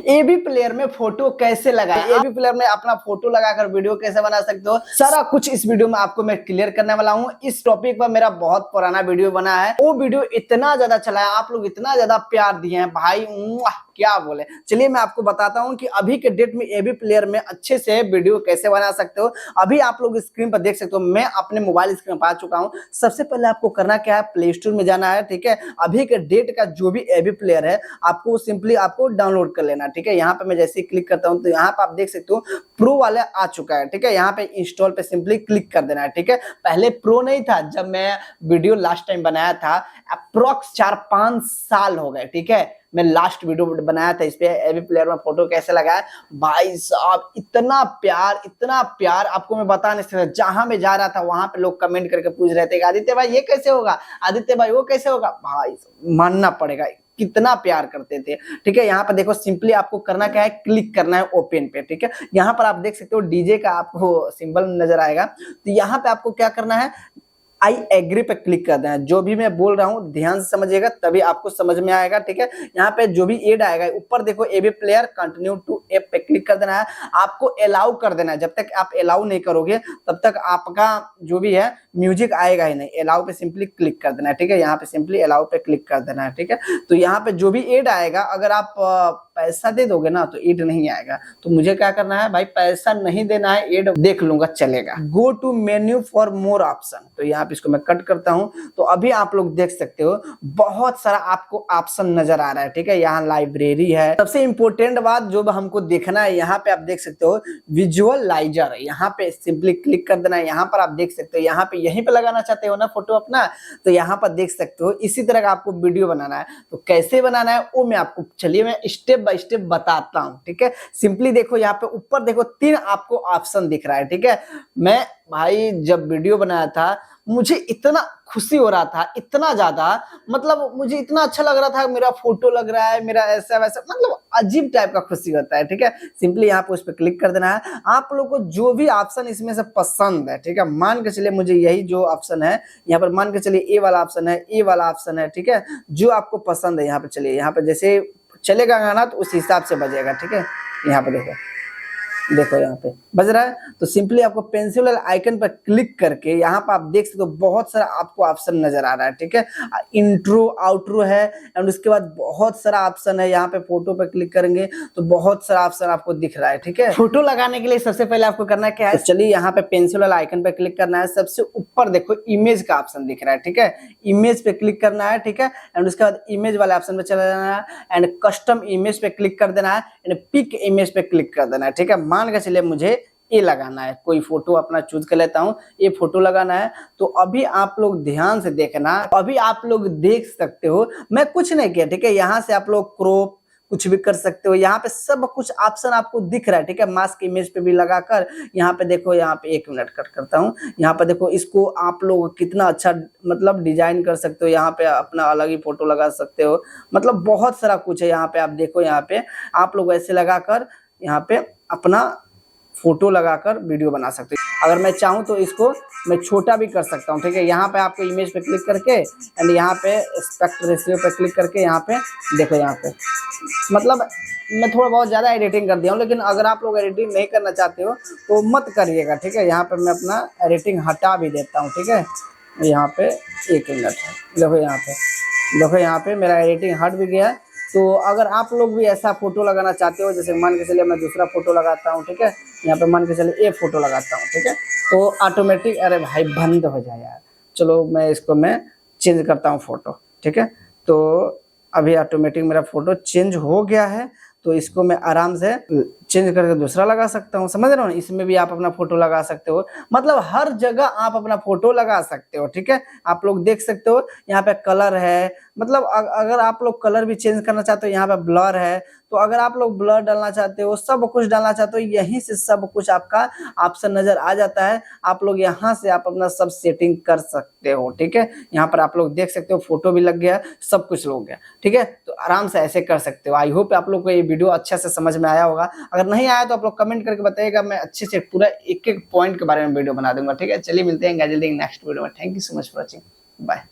AB player में photo कैसे लगाएं, एबी प्लेयर में अपना फोटो लगाकर वीडियो कैसे बना सकते हो, सारा कुछ इस वीडियो में आपको मैं क्लियर करने वाला हूं। इस टॉपिक पर मेरा बहुत पुराना वीडियो बना है, वो वीडियो इतना ज्यादा चला है, आप लोग इतना ज्यादा प्यार दिए हैं भाई, क्या बोले। चलिए मैं आपको बताता हूं कि अभी के डेट में एबी प्लेयर में अच्छे से वीडियो कैसे बना सकते हो। अभी आप लोग स्क्रीन पर देख सकते हो, मैं अपने मोबाइल स्क्रीन पर आ चुका हूं। सबसे पहले आपको करना क्या है, प्ले स्टोर में जाना है, ठीक है। अभी के डेट का जो भी एबी प्लेयर है आपको सिंपली आपको डाउनलोड कर लेना, ठीक है। यहाँ पे मैं जैसे ही क्लिक करता हूँ तो यहाँ पे आप देख सकते हो प्रो वाले आ चुका है, ठीक है। यहाँ पे इंस्टॉल पे सिंपली क्लिक कर देना है, ठीक है। पहले प्रो नहीं था, जब मैं वीडियो लास्ट टाइम बनाया था अप्रोक्स 4-5 साल हो गए, ठीक है। मैं लास्ट वीडियो बनाया था इस पे एबी प्लेयर में फोटो कैसे लगाया, भाई साहब इतना प्यार आपको मैं बता नहीं सकता। जहां मैं जा रहा था वहां पे लोग कमेंट करके पूछ रहे थे आदित्य भाई ये कैसे होगा, आदित्य भाई वो कैसे होगा, भाई मानना पड़ेगा कितना प्यार करते थे, ठीक है। यहाँ पर देखो सिंपली आपको करना क्या है, क्लिक करना है ओपन पे, ठीक है। यहाँ पर आप देख सकते हो डीजे का आपको सिंबल नजर आएगा, तो यहाँ पे आपको क्या करना है, आई एग्री पे क्लिक कर देना है। जो भी मैं बोल रहा हूँ ध्यान से समझिएगा तभी आपको समझ में आएगा, ठीक है। यहाँ पे जो भी एड आएगा ऊपर देखो AB player continue to app पे क्लिक कर देना है, आपको अलाउ कर देना है। जब तक आप अलाउ नहीं करोगे तब तक आपका जो भी है म्यूजिक आएगा ही नहीं। अलाउ पे सिंपली क्लिक कर देना है, ठीक है। यहाँ पे सिंपली अलाउ पे क्लिक कर देना है, ठीक है। तो यहाँ पे जो भी एड आएगा अगर आप पैसा दे दोगे ना तो एड नहीं आएगा, तो मुझे क्या करना है भाई, पैसा नहीं देना है, एड देख लूंगा चलेगा। Go to menu for more option, तो यहाँ पे इसको मैं कट करता हूं। तो अभी आप लोग देख सकते हो बहुत सारा आपको ऑप्शन नजर आ रहा है, ठीक है। यहाँ लाइब्रेरी है, सबसे इंपॉर्टेंट बात जो हमको देखना है, यहाँ पे आप देख सकते हो विजुअलाइजर, यहाँ पे सिंपली क्लिक कर देना है। यहाँ पर आप देख सकते हो, यहाँ पे यहीं पे लगाना चाहते हो ना फोटो अपना, तो यहाँ पर देख सकते हो इसी तरह का आपको वीडियो बनाना है। तो कैसे बनाना है वो मैं आपको, चलिए मैं स्टेप बाय स्टेप बताता हूँ, ठीक है। सिंपली देखो यहाँ पे ऊपर देखो 3 आपको ऑप्शन दिख रहा है, ठीक है। मैं भाई जब वीडियो बनाया था मुझे इतना खुशी हो रहा था, इतना ज्यादा, मतलब मुझे इतना अच्छा लग रहा था, मेरा फोटो लग रहा है, मेरा ऐसा वैसा, मतलब अजीब टाइप का खुशी होता है, ठीक है। सिंपली यहाँ पे उस पर क्लिक कर देना है। आप लोग को जो भी ऑप्शन इसमें से पसंद है, ठीक है, मान के चलिए मुझे यही जो ऑप्शन है, यहाँ पर मान के चलिए ए वाला ऑप्शन है, ए वाला ऑप्शन है, ठीक है। जो आपको पसंद है यहाँ पे चलिए, यहाँ पे जैसे चलेगा गाना तो उस हिसाब से बजेगा, ठीक है। यहाँ पे देखो यहाँ पे बज रहा है, तो सिंपली आपको पेंसिल वाले आइकन पर क्लिक करके यहाँ पर आप देख सकते हो बहुत सारा आपको ऑप्शन नजर आ रहा है, ठीक है। इंट्रो आउट्रो है एंड उसके बाद बहुत सारा ऑप्शन है। यहाँ पे फोटो पे क्लिक करेंगे तो बहुत सारा ऑप्शन आपको दिख रहा है, ठीक है। फोटो लगाने के लिए सबसे पहले आपको करना क्या है, तो चलिए यहाँ पे पेंसिल वाला आइकन पे क्लिक करना है। सबसे ऊपर देखो इमेज का ऑप्शन दिख रहा है, ठीक है। इमेज पे क्लिक करना है, ठीक है। एंड उसके बाद इमेज वाले ऑप्शन पे चला जाना है एंड कस्टम इमेज पे क्लिक कर देना है एंड पिक इमेज पे क्लिक कर देना है, ठीक है। मान के चलिए मुझे ये लगाना है, कोई फोटो अपना चूज कर लेता हूँ, ये फोटो लगाना है। तो अभी आप लोग ध्यान से देखना, अभी आप लोग देख सकते हो मैं कुछ नहीं किया, ठीक है। यहाँ से आप लोग क्रॉप कुछ भी कर सकते हो, यहाँ पे सब कुछ ऑप्शन आपको दिख रहा है, ठीक है। मास्क इमेज पे भी लगाकर यहाँ पे देखो, यहाँ पे 1 मिनट कट करता हूँ। यहाँ पे देखो इसको आप लोग कितना अच्छा मतलब डिजाइन कर सकते हो, यहाँ पे अपना अलग ही फोटो लगा सकते हो, मतलब बहुत सारा कुछ है। यहाँ पे आप देखो, यहाँ पे आप लोग ऐसे लगाकर यहाँ पे अपना फोटो लगाकर वीडियो बना सकते हो। अगर मैं चाहूँ तो इसको मैं छोटा भी कर सकता हूँ, ठीक है। यहाँ पे आपको इमेज पे क्लिक करके एंड यहाँ पे एस्पेक्ट रेशियो पे क्लिक करके यहाँ पे देखो, यहाँ पे मतलब मैं थोड़ा बहुत ज़्यादा एडिटिंग कर दिया हूँ, लेकिन अगर आप लोग एडिटिंग नहीं करना चाहते हो तो मत करिएगा, ठीक है। यहाँ पे मैं अपना एडिटिंग हटा भी देता हूँ, ठीक है। यहाँ पे 1 मिनट है, देखो यहाँ पे मेरा एडिटिंग हट भी गया। तो अगर आप लोग भी ऐसा फोटो लगाना चाहते हो, जैसे मान के चलिए मैं दूसरा फोटो लगाता हूँ, ठीक है। यहाँ पे मान के चलिए ये फोटो लगाता हूँ, ठीक है। तो ऑटोमेटिक, अरे भाई बंद हो जाए यार, चलो मैं इसको मैं चेंज करता हूँ फोटो, ठीक है। तो अभी ऑटोमेटिक मेरा फोटो चेंज हो गया है, तो इसको मैं आराम से चेंज करके दूसरा लगा सकता हूँ, समझ रहे हो ना। इसमें भी आप अपना फोटो लगा सकते हो, मतलब हर जगह आप अपना फोटो लगा सकते हो, ठीक है। आप लोग देख सकते हो यहाँ पे कलर है, मतलब अगर आप लोग कलर भी चेंज करना चाहते हो, यहाँ पे ब्लर है, तो अगर आप लोग ब्लर डालना चाहते हो, सब कुछ डालना चाहते हो, यहीं से सब कुछ आपका ऑप्शन नजर आ जाता है। आप लोग यहाँ से आप अपना सब सेटिंग कर सकते हो, ठीक है। यहाँ पर आप लोग देख सकते हो फोटो भी लग गया, सब कुछ हो गया, ठीक है। तो आराम से ऐसे कर सकते हो। आई होप आप लोग को ये वीडियो अच्छे से समझ में आया होगा। अगर नहीं आया तो आप लोग कमेंट करके बताइएगा, मैं अच्छे से पूरा एक एक पॉइंट के बारे में वीडियो बना दूंगा, ठीक है। चलिए मिलते हैं जल्दी नेक्स्ट वीडियो में। Thank you so much for watching, bye.